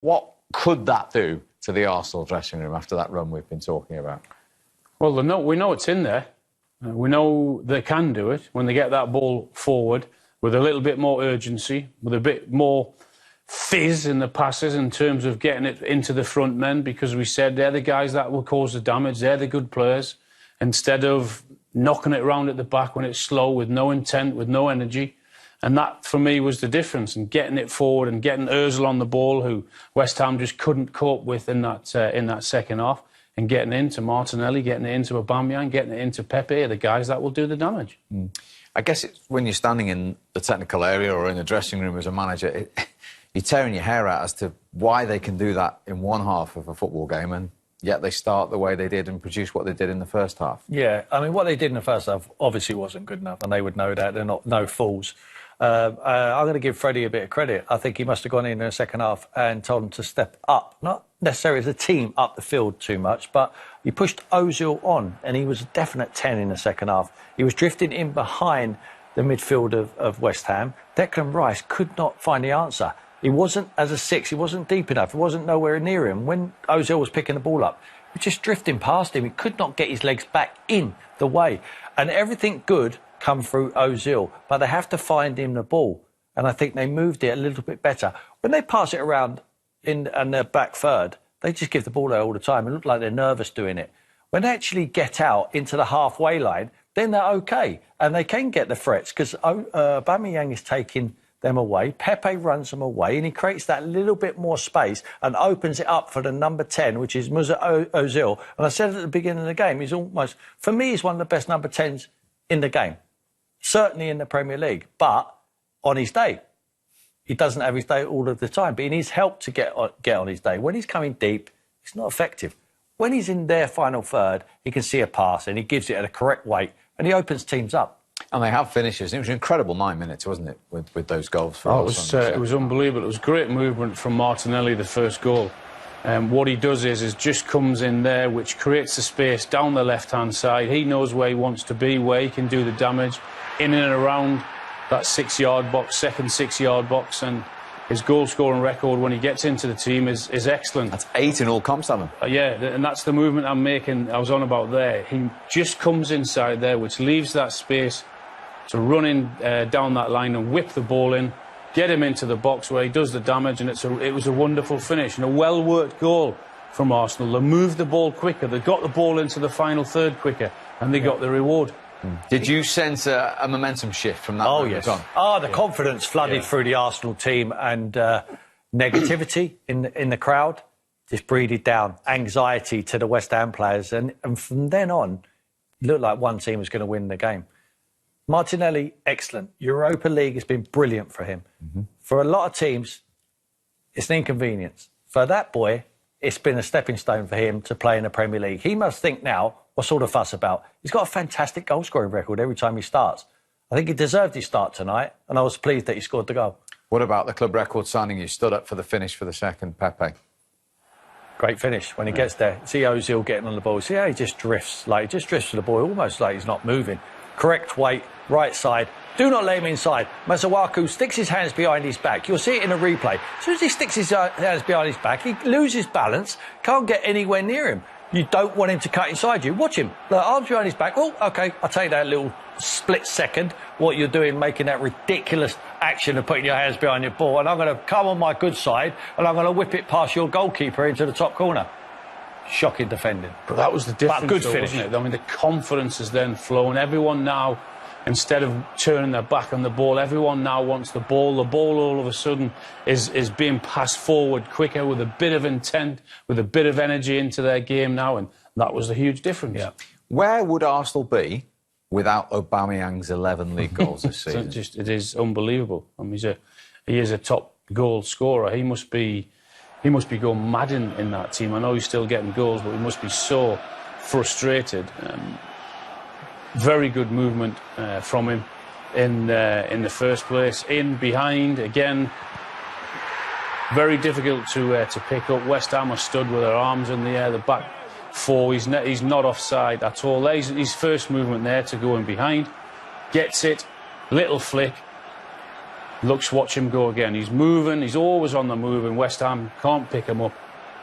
What could that do to the Arsenal dressing room after that run we've been talking about? Well, we know it's in there. We know they can do it when they get that ball forward with a little bit more urgency, with a bit more fizz in the passes in terms of getting it into the front men, because we said they're the guys that will cause the damage. They're the good players. Instead of knocking it around at the back when it's slow, with no intent, with no energy. And that, for me, was the difference, and getting it forward and getting Ozil on the ball, who West Ham just couldn't cope with in that second half, and getting it into Martinelli, getting it into Aubameyang, getting it into Pepe, the guys that will do the damage. I guess it's when you're standing in the technical area or in the dressing room as a manager, you're tearing your hair out as to why they can do that in one half of a football game and yet they start the way they did and produce what they did in the first half. Yeah, I mean, what they did in the first half obviously wasn't good enough, and they would know that. They're not no fools. I'm going to give Freddie a bit of credit. I think he must have gone in the second half and told them to step up, not necessarily as a team up the field too much, but he pushed Ozil on, and he was a definite 10 in the second half. He was drifting in behind the midfield of West Ham. Declan Rice could not find the answer. He wasn't, as a 6, he wasn't deep enough. He wasn't nowhere near him. When Ozil was picking the ball up, he was just drifting past him. He could not get his legs back in the way. And everything good come through Ozil, but they have to find him the ball. And I think they moved it a little bit better. When they pass it around in their back third, they just give the ball there all the time. It looked like they're nervous doing it. When they actually get out into the halfway line, then they're okay. And they can get the threats, because Aubameyang is taking them away. Pepe runs them away, and he creates that little bit more space and opens it up for the number 10, which is Mesut Ozil. And I said at the beginning of the game, he's almost, for me, he's one of the best number 10s in the game. Certainly in the Premier League, but on his day. He doesn't have his day all of the time, but he needs help to get on his day. When he's coming deep, it's not effective. When he's in their final third, he can see a pass and he gives it at a correct weight and he opens teams up. And they have finishes. It was an incredible 9 minutes, wasn't it, with those goals? For it was unbelievable. It was great movement from Martinelli, the first goal. What he does is just comes in there, which creates the space down the left-hand side. He knows where he wants to be, where he can do the damage, in and around that 6-yard box, second 6-yard box, and his goal-scoring record when he gets into the team is excellent. That's 8 in all comps, Alan. Yeah, and that's the movement I was on about there. He just comes inside there, which leaves that space to run in down that line and whip the ball in, get him into the box where he does the damage, and it was a wonderful finish and a well-worked goal from Arsenal. They moved the ball quicker, they got the ball into the final third quicker, and they got the reward. Did you sense a momentum shift from that moment on? Oh, the confidence flooded through the Arsenal team, and negativity in the crowd just breathed down anxiety to the West Ham players, and from then on, it looked like one team was going to win the game. Martinelli, excellent. Europa League has been brilliant for him. For a lot of teams, it's an inconvenience. For that boy, it's been a stepping stone for him to play in the Premier League. He must think now, what's all the fuss about? He's got a fantastic goal-scoring record every time he starts. I think he deserved his start tonight, and I was pleased that he scored the goal. What about the club record signing? You stood up for the finish for the second, Pepe. Great finish when he gets there. See Ozil getting on the ball. See how he just drifts. He just drifts to the ball, almost like he's not moving. Correct weight, right side. Do not let him inside. Masuaku sticks his hands behind his back. You'll see it in a replay. As soon as he sticks his hands behind his back, he loses balance, can't get anywhere near him. You don't want him to cut inside you. Watch him. The arms behind his back. Oh, OK, I'll take that little split second, what you're doing, making that ridiculous action of putting your hands behind your ball, and I'm going to come on my good side, and I'm going to whip it past your goalkeeper into the top corner. Shocking defending. But that was the difference, good finish, wasn't it? I mean, the confidence has then flown. Everyone now, instead of turning their back on the ball, everyone now wants the ball. The ball all of a sudden is being passed forward quicker, with a bit of intent, with a bit of energy into their game now, and that was the huge difference. Yeah. Where would Arsenal be without Aubameyang's 11 league goals this season? It is unbelievable. I mean, he is a top goal scorer. He must be going mad in that team. I know he's still getting goals, but he must be so frustrated. Very good movement from him in the first place. In, behind, again, very difficult to pick up. West Ham are stood with their arms in the air, the back four. He's not offside at all. There's his first movement there to go in behind. Gets it, little flick. watch him go again. He's moving, he's always on the move, and West Ham can't pick him up.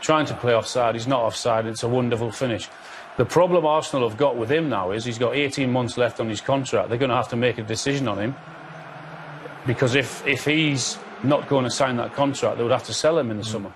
Trying to play offside, he's not offside, it's a wonderful finish. The problem Arsenal have got with him now is he's got 18 months left on his contract. They're going to have to make a decision on him, because if he's not going to sign that contract, they would have to sell him in the summer.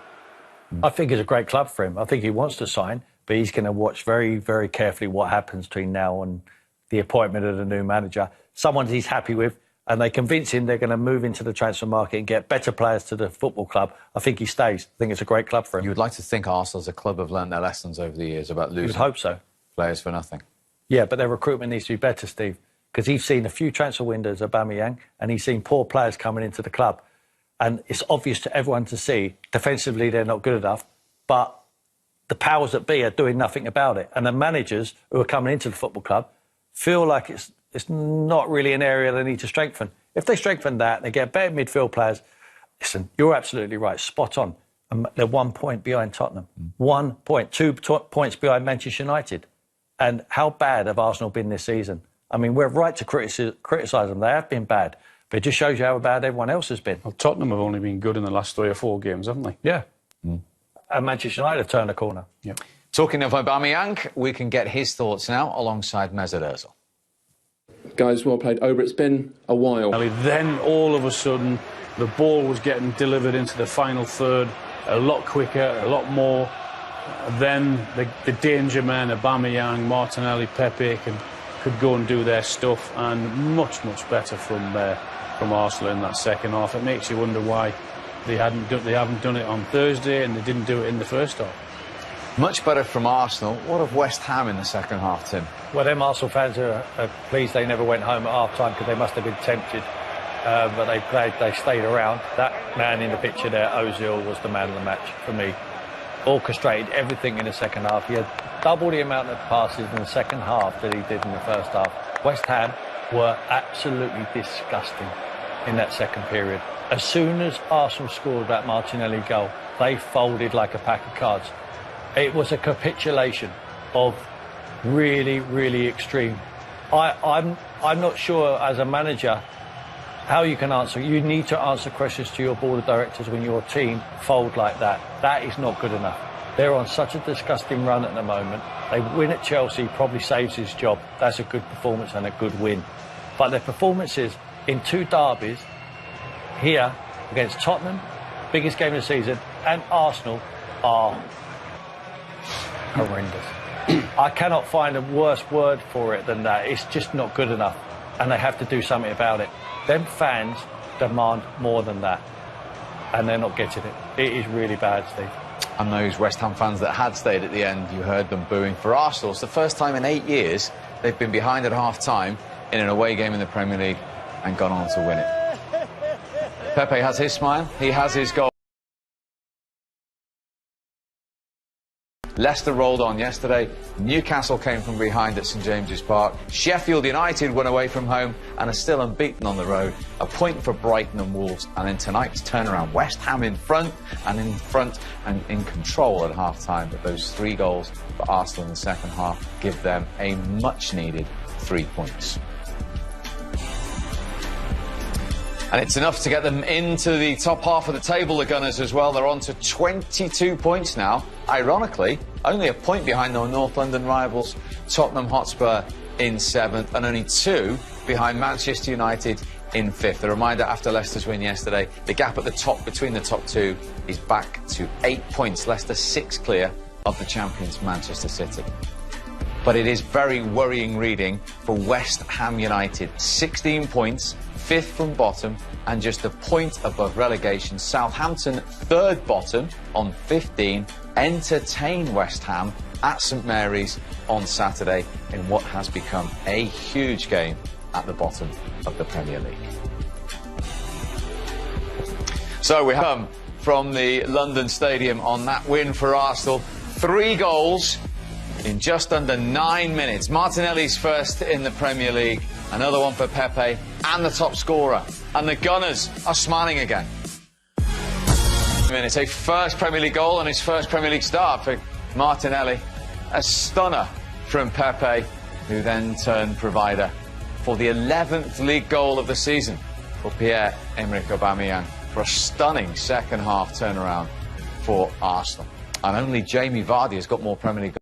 I think it's a great club for him. I think he wants to sign, but he's going to watch very, very carefully what happens between now and the appointment of the new manager. Someone he's happy with, and they convince him they're going to move into the transfer market and get better players to the football club. I think he stays. I think it's a great club for him. You would like to think Arsenal as a club have learned their lessons over the years about losing. You would hope so. Players for nothing. Yeah, but their recruitment needs to be better, Steve, because he's seen a few transfer windows of Aubameyang, and he's seen poor players coming into the club. And it's obvious to everyone to see, defensively they're not good enough, but the powers that be are doing nothing about it. And the managers who are coming into the football club feel like it's not really an area they need to strengthen. If they strengthen that, they get better midfield players. Listen, you're absolutely right, spot on. And they're 1 point behind Tottenham. 1 point, 2 points behind Manchester United. And how bad have Arsenal been this season? I mean, we're right to criticise them. They have been bad. But it just shows you how bad everyone else has been. Well, Tottenham have only been good in the last 3 or 4 games, haven't they? Yeah. And Manchester United have turned a corner. Yeah. Talking of Aubameyang, we can get his thoughts now alongside Mesut Ozil. Guys, well played. Over. It's been a while. Then all of a sudden, the ball was getting delivered into the final third a lot quicker, a lot more. Then the danger men, Aubameyang, Martinelli, Pepe, could go and do their stuff, and much better from Arsenal in that second half. It makes you wonder why they haven't done it on Thursday, and they didn't do it in the first half. Much better from Arsenal. What of West Ham in the second half, Tim? Well, them Arsenal fans are pleased they never went home at half-time, because they must have been tempted. But they stayed around. That man in the picture there, Ozil, was the man of the match for me. Orchestrated everything in the second half. He had double the amount of passes in the second half that he did in the first half. West Ham were absolutely disgusting in that second period. As soon as Arsenal scored that Martinelli goal, they folded like a pack of cards. It was a capitulation of really, really extreme. I'm not sure as a manager how you can answer. You need to answer questions to your board of directors when your team fold like that. That is not good enough. They're on such a disgusting run at the moment. They win at Chelsea, probably saves his job. That's a good performance and a good win. But their performances in 2 derbies here against Tottenham, biggest game of the season, and Arsenal are horrendous. I cannot find a worse word for it than that. It's just not good enough, and they have to do something about it. Them fans demand more than that, and they're not getting it. It is really bad, Steve. And those West Ham fans that had stayed at the end, you heard them booing for Arsenal. It's the first time in 8 years they've been behind at half-time in an away game in the Premier League and gone on to win it. Pepe has his smile, he has his goal. Leicester rolled on yesterday. Newcastle came from behind at St James's Park. Sheffield United won away from home and are still unbeaten on the road. A point for Brighton and Wolves. And in tonight's turnaround, West Ham in front and in control at half-time. But those 3 goals for Arsenal in the second half give them a much-needed 3 points. And it's enough to get them into the top half of the table, the Gunners, as well. They're on to 22 points now. Ironically, only a point behind their North London rivals, Tottenham Hotspur in 7th, and only 2 behind Manchester United in 5th. A reminder, after Leicester's win yesterday, the gap at the top between the top 2 is back to 8 points. Leicester 6 clear of the champions, Manchester City. But it is very worrying reading for West Ham United. 16 points, 5th from bottom, and just a point above relegation. Southampton, 3rd bottom on 15, entertain West Ham at St Mary's on Saturday in what has become a huge game at the bottom of the Premier League. So we come from the London Stadium on that win for Arsenal. 3 goals in just under 9 minutes. Martinelli's first in the Premier League, another one for Pepe, and the top scorer. And the Gunners are smiling again. It's a first Premier League goal and his first Premier League start for Martinelli. A stunner from Pepe, who then turned provider for the 11th league goal of the season for Pierre-Emerick Aubameyang for a stunning second half turnaround for Arsenal. And only Jamie Vardy has got more Premier League